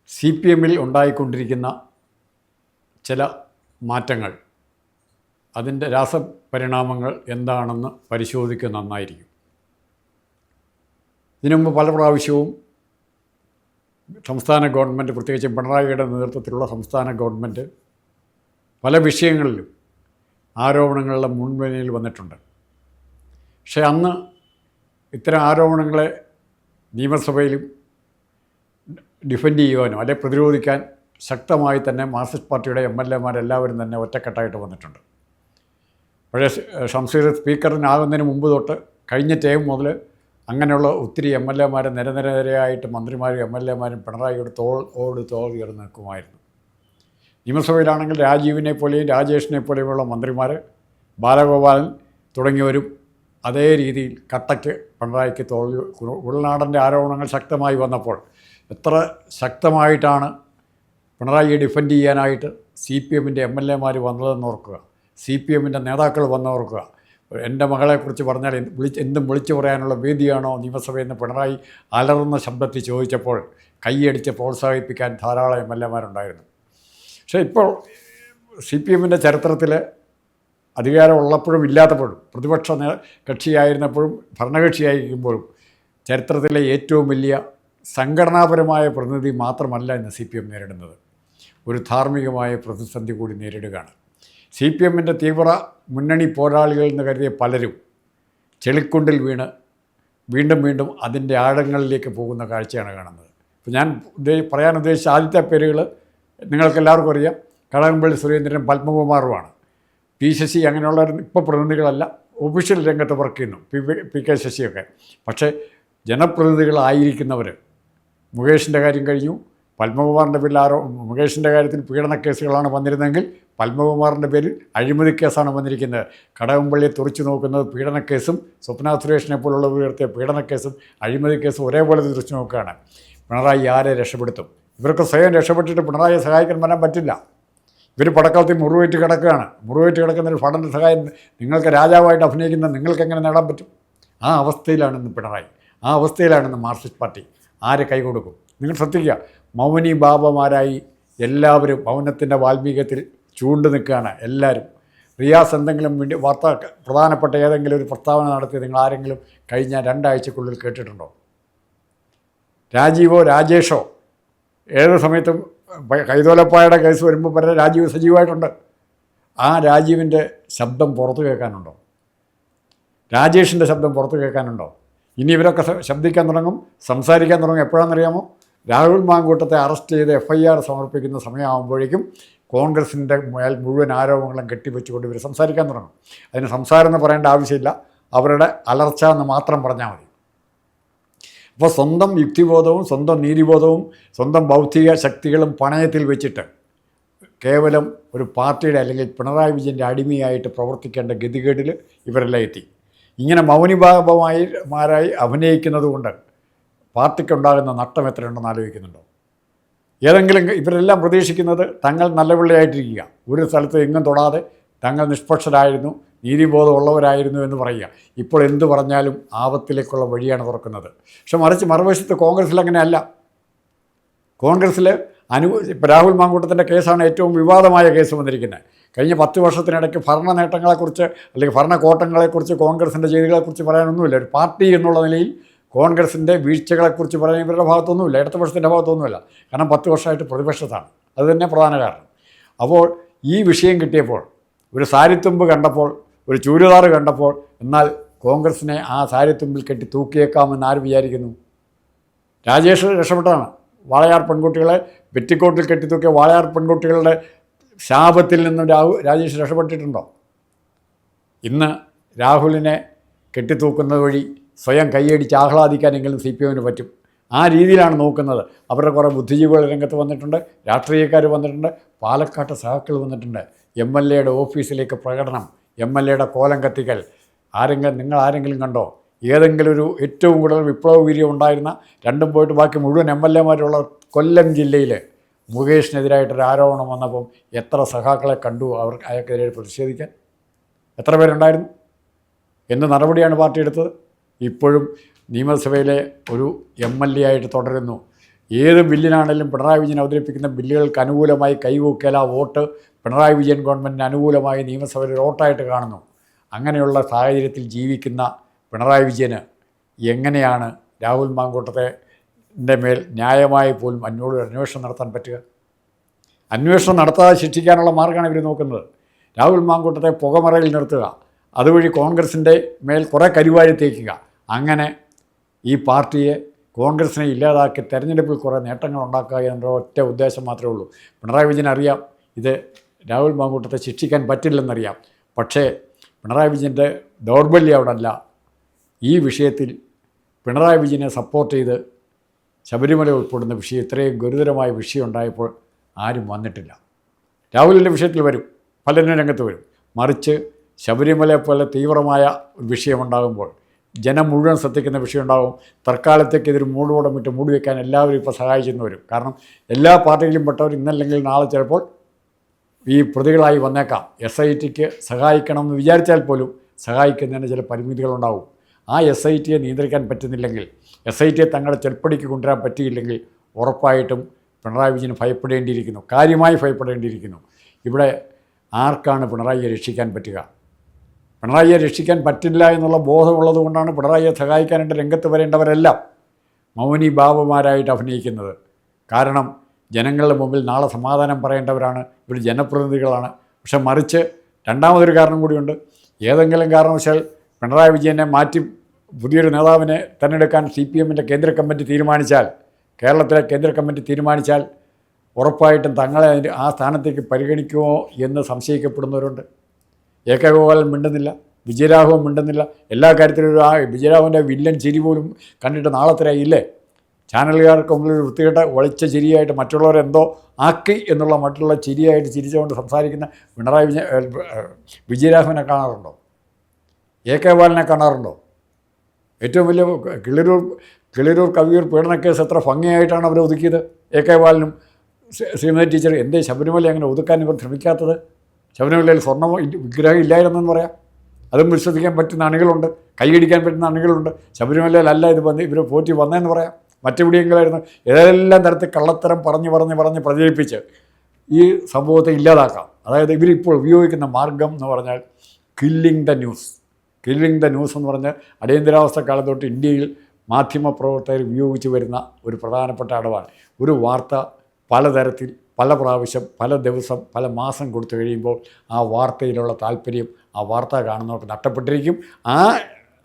C P എമ്മിൽ ഉണ്ടായിക്കൊണ്ടിരിക്കുന്ന ചില മാറ്റങ്ങൾ, അതിൻ്റെ രാസപരിണാമങ്ങൾ എന്താണെന്ന് പരിശോധിക്കുക നന്നായിരിക്കും. ഇതിനുമുമ്പ് പല പ്രാവശ്യവും സംസ്ഥാന ഗവൺമെൻറ്, പ്രത്യേകിച്ച് പിണറായിയുടെ നേതൃത്വത്തിലുള്ള സംസ്ഥാന ഗവൺമെൻറ് പല വിഷയങ്ങളിലും ആരോപണങ്ങളുടെ മുൻനിരയിൽ വന്നിട്ടുണ്ട്. പക്ഷേ അന്ന് ഇത്തരം ആരോപണങ്ങളെ നിയമസഭയിലും ഡിഫെൻഡ് ചെയ്യുവാനോ അല്ലെങ്കിൽ പ്രതിരോധിക്കാൻ ശക്തമായി തന്നെ മാർക്സിസ്റ്റ് പാർട്ടിയുടെ MLA-മാരെല്ലാവരും തന്നെ ഒറ്റക്കെട്ടായിട്ട് വന്നിട്ടുണ്ട്. പഴയ ഷംസീർ സ്പീക്കറിനാകുന്നതിന് മുമ്പ് തൊട്ട് കഴിഞ്ഞ ടൈം മുതൽ അങ്ങനെയുള്ള ഒത്തിരി MLA-മാരെ നിരനിരയായിട്ട് മന്ത്രിമാരും MLA-മാരും പിണറായിയോട് തോൾ ഉയർന്ന് നിൽക്കുമായിരുന്നു. നിയമസഭയിലാണെങ്കിൽ രാജീവിനെ പോലെയും രാജേഷിനെ പോലെയുമുള്ള മന്ത്രിമാർ, ബാലഗോപാലൻ തുടങ്ങിയവരും അതേ രീതിയിൽ കട്ടയ്ക്ക് പിണറായിക്ക് ഉൾനാടൻ്റെ ആരോപണങ്ങൾ ശക്തമായി വന്നപ്പോൾ എത്ര ശക്തമായിട്ടാണ് പിണറായിയെ ഡിഫെൻഡ് ചെയ്യാനായിട്ട് CPM MLA-മാർ വന്നതെന്ന് ഓർക്കുക, CPM നേതാക്കൾ വന്നോർക്കുക. എൻ്റെ മകളെക്കുറിച്ച് പറഞ്ഞാൽ എന്തും വിളിച്ചു പറയാനുള്ള വേദിയാണോ നിയമസഭയെന്ന് പിണറായി അലറുന്ന ശബ്ദത്തിൽ ചോദിച്ചപ്പോൾ കൈയടിച്ച് പ്രോത്സാഹിപ്പിക്കാൻ ധാരാളം MLA-മാരുണ്ടായിരുന്നു. പക്ഷേ ഇപ്പോൾ CPM ചരിത്രത്തിൽ അധികാരമുള്ളപ്പോഴും ഇല്ലാത്തപ്പോഴും, പ്രതിപക്ഷ കക്ഷിയായിരുന്നപ്പോഴും ഭരണകക്ഷിയായിരിക്കുമ്പോഴും ചരിത്രത്തിലെ ഏറ്റവും വലിയ സംഘടനാപരമായ പ്രതിനിധി മാത്രമല്ല ഇന്ന് CPM നേരിടുന്നത്, ഒരു ധാർമ്മികമായ പ്രതിസന്ധി കൂടി നേരിടുകയാണ്. CPM തീവ്ര മുന്നണി പോരാളികൾ എന്ന് കരുതിയ പലരും ചെളിക്കുണ്ടിൽ വീണ് വീണ്ടും വീണ്ടും അതിൻ്റെ ആഴങ്ങളിലേക്ക് പോകുന്ന കാഴ്ചയാണ് കാണുന്നത്. ഇപ്പോൾ ഞാൻ പറയാൻ ഉദ്ദേശിച്ച ആദ്യത്തെ പേരുകൾ നിങ്ങൾക്കെല്ലാവർക്കും അറിയാം. കടകംപള്ളി സുരേന്ദ്രനും പത്മകുമാറുമാണ്. P. ശശി അങ്ങനെയുള്ളവർ ഇപ്പോൾ പ്രതിനിധികളല്ല, ഒഫീഷ്യൽ രംഗത്ത് വർക്ക് ചെയ്യുന്നു, PK ശശിയൊക്കെ. പക്ഷേ ജനപ്രതിനിധികളായിരിക്കുന്നവർ, മുകേഷിൻ്റെ കാര്യം കഴിഞ്ഞു, പത്മകുമാറിൻ്റെ പേരിൽ മുകേഷിൻ്റെ കാര്യത്തിൽ പീഡന കേസുകളാണ് വന്നിരുന്നതെങ്കിൽ പത്മകുമാറിൻ്റെ പേരിൽ അഴിമതി കേസാണ് വന്നിരിക്കുന്നത്. കടകംപള്ളിയെ തുറച്ചു നോക്കുന്നത് പീഡന കേസും സ്വപ്ന സുരേഷിനെ പോലുള്ളവർ ഉയർത്തിയ പീഡന കേസും അഴിമതി കേസും ഒരേപോലെ തുറച്ചു നോക്കുകയാണ്. പിണറായി ആരെ രക്ഷപ്പെടുത്തും? ഇവർക്ക് സ്വയം രക്ഷപ്പെട്ടിട്ട് പിണറായിയെ സഹായിക്കാൻ വരാൻ പറ്റില്ല. ഇവർ പടക്കളത്തിൽ മുറിവേറ്റ് കിടക്കുകയാണ്. മുറിവേറ്റ് കിടക്കുന്നൊരു ഭടൻ്റെ സഹായം നിങ്ങൾക്ക് രാജാവായിട്ട് അഭിനയിക്കുന്ന നിങ്ങൾക്കെങ്ങനെ നേടാൻ പറ്റും? ആ അവസ്ഥയിലാണിന്ന് പിണറായി, ആ അവസ്ഥയിലാണിന്ന് മാർക്സിസ്റ്റ് പാർട്ടി. ആര് കൈ കൊടുക്കും? നിങ്ങൾ ശ്രദ്ധിക്കുക, മൗനി ബാബമാരായി എല്ലാവരും മൗനത്തിൻ്റെ വാൽമീകത്തിൽ ചൂണ്ടു നിൽക്കുകയാണ് എല്ലാവരും. റിയാസ് എന്തെങ്കിലും വേണ്ടി പ്രധാനപ്പെട്ട ഏതെങ്കിലും ഒരു പ്രസ്താവന നടത്തി നിങ്ങൾ ആരെങ്കിലും കഴിഞ്ഞ 2 ആഴ്ചക്കുള്ളിൽ കേട്ടിട്ടുണ്ടോ? രാജീവോ രാജേഷോ ഏത് സമയത്തും കൈതോലപ്പായുടെ കേസ് വരുമ്പോൾ വരെ രാജീവ് സജീവമായിട്ടുണ്ട്. ആ രാജീവിൻ്റെ ശബ്ദം പുറത്തു കേൾക്കാനുണ്ടോ? രാജേഷിൻ്റെ ശബ്ദം പുറത്തു കേൾക്കാനുണ്ടോ? ഇനി ഇവരൊക്കെ ശബ്ദിക്കാൻ തുടങ്ങും, സംസാരിക്കാൻ തുടങ്ങും. എപ്പോഴാണെന്നറിയാമോ? രാഹുൽ മാങ്കൂട്ടത്തെ അറസ്റ്റ് ചെയ്ത് FIR സമർപ്പിക്കുന്ന സമയമാകുമ്പോഴേക്കും കോൺഗ്രസിൻ്റെ മേൽ മുഴുവൻ ആരോപണങ്ങളും കെട്ടിവെച്ചുകൊണ്ട് ഇവർ സംസാരിക്കാൻ തുടങ്ങും. അതിന് സംസാരം എന്ന് പറയേണ്ട ആവശ്യമില്ല, അവരുടെ അലർച്ച എന്ന് മാത്രം പറഞ്ഞാൽ മതി. അപ്പോൾ സ്വന്തം യുക്തിബോധവും സ്വന്തം നീതിബോധവും സ്വന്തം ബൗദ്ധിക ശക്തികളും പണയത്തിൽ വെച്ചിട്ട് കേവലം ഒരു പാർട്ടിയുടെ അല്ലെങ്കിൽ പിണറായി വിജയൻ്റെ അടിമയായിട്ട് പ്രവർത്തിക്കേണ്ട ഗതികേടിൽ ഇവരെല്ലാം എത്തി. ഇങ്ങനെ മൗനിഭാവമാരായി അഭിനയിക്കുന്നത് കൊണ്ട് പാർട്ടിക്കുണ്ടാകുന്ന നഷ്ടം എത്രയുണ്ടെന്ന് ആലോചിക്കുന്നുണ്ടോ? ഏതെങ്കിലും ഇവരെല്ലാം പ്രതീക്ഷിക്കുന്നത് തങ്ങൾ നല്ല പിള്ളയായിട്ടിരിക്കുക, ഒരു സ്ഥലത്ത് എങ്ങും തൊടാതെ തങ്ങൾ നിഷ്പക്ഷരായിരുന്നു, നീതിബോധമുള്ളവരായിരുന്നു എന്ന് പറയുക. ഇപ്പോൾ എന്തു പറഞ്ഞാലും ആപത്തിലേക്കുള്ള വഴിയാണ് തുറക്കുന്നത്. പക്ഷെ മറുവശത്ത് കോൺഗ്രസ്സിൽ അങ്ങനെയല്ല. കോൺഗ്രസ്സിൽ ഇപ്പോൾ രാഹുൽ മാങ്കൂട്ടത്തിൻ്റെ കേസാണ് ഏറ്റവും വിവാദമായ കേസ് വന്നിരിക്കുന്നത്. കഴിഞ്ഞ 10 വർഷത്തിനിടയ്ക്ക് ഭരണ നേട്ടങ്ങളെക്കുറിച്ച് അല്ലെങ്കിൽ ഭരണക്കോട്ടങ്ങളെക്കുറിച്ച് കോൺഗ്രസിൻ്റെ ചെയ്തികളെക്കുറിച്ച് പറയാനൊന്നുമില്ല. ഒരു പാർട്ടി എന്നുള്ള നിലയിൽ കോൺഗ്രസിൻ്റെ വീഴ്ചകളെക്കുറിച്ച് പറയാൻ ഇവരുടെ ഭാഗത്തൊന്നുമില്ല, ഇടതുപക്ഷത്തിൻ്റെ ഭാഗത്തൊന്നുമില്ല. കാരണം 10 വർഷമായിട്ട് പ്രതിപക്ഷത്താണ്, അതുതന്നെ പ്രധാന കാരണം. അപ്പോൾ ഈ വിഷയം കിട്ടിയപ്പോൾ, ഒരു സാരിത്തുമ്പ് കണ്ടപ്പോൾ, ഒരു ചൂരുതാറ് കണ്ടപ്പോൾ, എന്നാൽ കോൺഗ്രസിനെ ആ സാരിത്തുമ്പിൽ കെട്ടി തൂക്കിയേക്കാമെന്ന് ആര് വിചാരിക്കുന്നു? രാജേഷ് രക്ഷപ്പെട്ടതാണ്. വാളയാർ പെൺകുട്ടികളെ വെറ്റിക്കോട്ടിൽ കെട്ടിത്തൂക്കിയ വാളയാർ പെൺകുട്ടികളുടെ ശാപത്തിൽ നിന്നും രാജേഷ് രക്ഷപ്പെട്ടിട്ടുണ്ടോ? ഇന്ന് രാഹുലിനെ കെട്ടിത്തൂക്കുന്നത് വഴി സ്വയം കൈയടിച്ച് ആഹ്ലാദിക്കാനെങ്കിലും CPM പറ്റും. ആ രീതിയിലാണ് നോക്കുന്നത്. അവരുടെ കുറേ ബുദ്ധിജീവികൾ രംഗത്ത് വന്നിട്ടുണ്ട്, രാഷ്ട്രീയക്കാർ വന്നിട്ടുണ്ട്, പാലക്കാട്ട് സഹാക്കൾ വന്നിട്ടുണ്ട്. MLA-യുടെ ഓഫീസിലേക്ക് പ്രകടനം, MLA-യുടെ കോലം കത്തിക്കൽ. നിങ്ങൾ ആരെങ്കിലും കണ്ടോ? ഏതെങ്കിലും ഒരു ഏറ്റവും കൂടുതൽ വിപ്ലവ വീര്യം ഉണ്ടായിരുന്ന, രണ്ടും പോയിട്ട് ബാക്കി മുഴുവൻ MLA-മാരുള്ള കൊല്ലം ജില്ലയിൽ മുകേഷിനെതിരായിട്ടൊരു ആരോപണം വന്നപ്പം എത്ര സഖാക്കളെ കണ്ടു അയാൾക്കെതിരെ പ്രതിഷേധിക്കാൻ? എത്ര പേരുണ്ടായിരുന്നു? എന്ത് നടപടിയാണ് പാർട്ടി എടുത്തത്? ഇപ്പോഴും നിയമസഭയിലെ ഒരു MLA ആയിട്ട് തുടരുന്നു. ഏത് ബില്ലിനാണെങ്കിലും പിണറായി വിജയൻ അവതരിപ്പിക്കുന്ന ബില്ലുകൾക്ക് അനുകൂലമായി കൈവൂക്കല വോട്ട് പിണറായി വിജയൻ ഗവൺമെൻറ്റിന് അനുകൂലമായി നിയമസഭയിൽ വോട്ടായിട്ട് കാണുന്നു. അങ്ങനെയുള്ള സാഹചര്യത്തിൽ ജീവിക്കുന്ന പിണറായി വിജയന് എങ്ങനെയാണ് രാഹുൽ മാങ്കൂട്ടത്തിൻ്റെ മേൽ ന്യായമായി പോലും അന്വേഷണം നടത്താൻ പറ്റുക? അന്വേഷണം നടത്താതെ ശിക്ഷിക്കാനുള്ള മാർഗ്ഗമാണ് ഇവർ നോക്കുന്നത്. രാഹുൽ മാങ്കൂട്ടത്തെ പുകമറയിൽ നിർത്തുക, അതുവഴി കോൺഗ്രസിൻ്റെ മേൽ കുറേ കരിവാരി തേക്കുക, അങ്ങനെ ഈ പാർട്ടിയെ കോൺഗ്രസിനെ ഇല്ലാതാക്കി തെരഞ്ഞെടുപ്പിൽ കുറേ നേട്ടങ്ങൾ ഉണ്ടാക്കുക എன்ற ഒറ്റ ഉദ്ദേശം മാത്രമേ ഉള്ളൂ. പിണറായി വിജയൻ അറിയാം ഇത് രാഹുൽ മാങ്കൂട്ടത്തെ ശിക്ഷിക്കാൻ പറ്റില്ലെന്നറിയാം. പക്ഷേ പിണറായി വിജയൻ്റെ ദൗർബല്യം അവിടെ അല്ല. ഈ വിഷയത്തിൽ പിണറായി വിജയനെ സപ്പോർട്ട് ചെയ്ത് ശബരിമല ഉൾപ്പെടുന്ന വിഷയം ഇത്രയും ഗുരുതരമായ വിഷയം ഉണ്ടായപ്പോൾ ആരും വന്നിട്ടില്ല. രാഹുലിൻ്റെ വിഷയത്തിൽ വരും, പലരും രംഗത്ത് വരും. മറിച്ച് ശബരിമലയെ പോലെ തീവ്രമായ ഒരു വിഷയമുണ്ടാകുമ്പോൾ ജനം മുഴുവൻ ശ്രദ്ധിക്കുന്ന വിഷയമുണ്ടാകും. തൽക്കാലത്തേക്ക് ഇതൊരു മൂടുപടമിട്ട് മൂടി വയ്ക്കാൻ എല്ലാവരും ഇപ്പോൾ സഹായിച്ചെന്ന് വരും. കാരണം എല്ലാ പാർട്ടിയിലും പെട്ടവർ ഇന്നല്ലെങ്കിൽ നാളെ ചിലപ്പോൾ ഈ പ്രതികളായി വന്നേക്കാം. SITക്ക് സഹായിക്കണമെന്ന് വിചാരിച്ചാൽ പോലും സഹായിക്കുന്നതിന് ചില പരിമിതികളുണ്ടാവും. ആ SITയെ നിയന്ത്രിക്കാൻ പറ്റുന്നില്ലെങ്കിൽ, SITയെ തങ്ങളുടെ ചെൽപ്പടിക്ക് കൊണ്ടുവരാൻ പറ്റിയില്ലെങ്കിൽ ഉറപ്പായിട്ടും പിണറായി വിജയന് ഭയപ്പെടേണ്ടിയിരിക്കുന്നു, കാര്യമായി ഭയപ്പെടേണ്ടിയിരിക്കുന്നു. ഇവിടെ ആർക്കാണ് പിണറായിയെ രക്ഷിക്കാൻ പറ്റുക? പിണറായിയെ രക്ഷിക്കാൻ പറ്റില്ല എന്നുള്ള ബോധമുള്ളത് കൊണ്ടാണ് പിണറായിയെ സഹായിക്കാനായിട്ട് രംഗത്ത് വരേണ്ടവരെല്ലാം മൗനി ബാബുമാരായിട്ട് അഭിനയിക്കുന്നത്. കാരണം ജനങ്ങളുടെ മുമ്പിൽ നാളെ സമാധാനം പറയേണ്ടവരാണ് ഇവർ, ജനപ്രതിനിധികളാണ്. പക്ഷെ മറിച്ച് രണ്ടാമതൊരു കാരണം കൂടിയുണ്ട്. ഏതെങ്കിലും കാരണവശാൽ പിണറായി വിജയനെ മാറ്റി പുതിയൊരു നേതാവിനെ തിരഞ്ഞെടുക്കാൻ CPMൻ്റെ കേന്ദ്ര കമ്മിറ്റി തീരുമാനിച്ചാൽ, കേരളത്തിലെ കേന്ദ്ര കമ്മിറ്റി തീരുമാനിച്ചാൽ ഉറപ്പായിട്ടും തങ്ങളെ ആ സ്ഥാനത്തേക്ക് പരിഗണിക്കുമോ എന്ന് സംശയിക്കപ്പെടുന്നവരുണ്ട്. AK ഗോപാലൻ മിണ്ടുന്നില്ല, വിജയരാഘവൻ മിണ്ടുന്നില്ല. എല്ലാ കാര്യത്തിലും ആ വിജയരാഘവൻ്റെ വില്ലൻ ചിരി പോലും കണ്ടിട്ട് നാളത്തിലായില്ലേ? ചാനലുകാർക്ക് മുമ്പിൽ ഒരു വൃത്തികെട്ട ഒളിച്ച ചിരിയായിട്ട് മറ്റുള്ളവരെന്തോ ആക്കി എന്നുള്ള മറ്റുള്ള ചിരിയായിട്ട് ചിരിച്ചുകൊണ്ട് സംസാരിക്കുന്ന വിജയരാഘവനെ കാണാറുണ്ടോ? AK ഗോപാലനെ കാണാറുണ്ടോ? ഏറ്റവും വലിയ കിളിരൂർ കവിയൂർ പീഡനക്കേസ് എത്ര ഭംഗിയായിട്ടാണ് അവർ ഒതുക്കിയത്. AK ഗോപാലനും ശ്രീമതി ടീച്ചർ എന്തേ ശബരിമല അങ്ങനെ ഒതുക്കാൻ ഇവർ ശ്രമിക്കാത്തത്? ശബരിമലയിൽ സ്വർണ്ണ വിഗ്രഹം ഇല്ലായിരുന്നെന്ന് പറയാം. അതും വിശ്വസിക്കാൻ പറ്റുന്ന അണികളുണ്ട്, കൈയടിക്കാൻ പറ്റുന്ന അണികളുണ്ട്. ശബരിമലയിലല്ല ഇത് ഇവർ പോറ്റി വന്നതെന്ന് പറയാം. മറ്റെവിടെയെങ്കിലായിരുന്നു. ഏതെല്ലാം തരത്തിൽ കള്ളത്തരം പറഞ്ഞ് പ്രചരിപ്പിച്ച് ഈ സംഭവത്തെ ഇല്ലാതാക്കാം. അതായത് ഇവരിപ്പോൾ ഉപയോഗിക്കുന്ന മാർഗം എന്ന് പറഞ്ഞാൽ കില്ലിങ് ദ ന്യൂസ് എന്ന് പറഞ്ഞാൽ അടിയന്തരാവസ്ഥ കാലം തൊട്ട് ഇന്ത്യയിൽ മാധ്യമപ്രവർത്തകർ ഉപയോഗിച്ച് വരുന്ന ഒരു പ്രധാനപ്പെട്ട അടവാണ്. ഒരു വാർത്ത പലതരത്തിൽ പല പ്രാവശ്യം പല ദിവസം പല മാസം കൊടുത്തു കഴിയുമ്പോൾ ആ വാർത്തയിലുള്ള താല്പര്യം ആ വാർത്ത കാണുന്നവർക്ക് നഷ്ടപ്പെട്ടിരിക്കും. ആ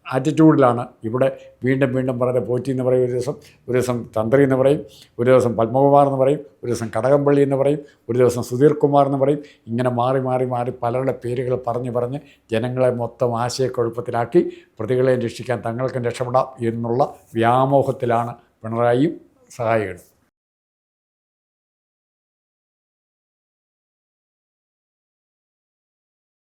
ആറ്റിറ്റ്യൂഡിലാണ് ഇവിടെ വീണ്ടും പറയുന്നത്. പോറ്റി എന്ന് പറയും, ഒരു ദിവസം തന്ത്രി എന്ന് പറയും, ഒരു ദിവസം പത്മകുമാർ എന്ന് പറയും, ഒരു ദിവസം കടകംപള്ളി എന്ന് പറയും, ഒരു ദിവസം സുധീർ കുമാർ എന്ന് പറയും. ഇങ്ങനെ മാറി പലരുടെ പേരുകൾ പറഞ്ഞ് ജനങ്ങളെ മൊത്തം ആശയക്കുഴപ്പത്തിലാക്കി പ്രതികളെ രക്ഷിക്കാൻ തങ്ങൾക്കും രക്ഷപ്പെടാം എന്നുള്ള വ്യാമോഹത്തിലാണ് പിണറായിയും സഹായികളും.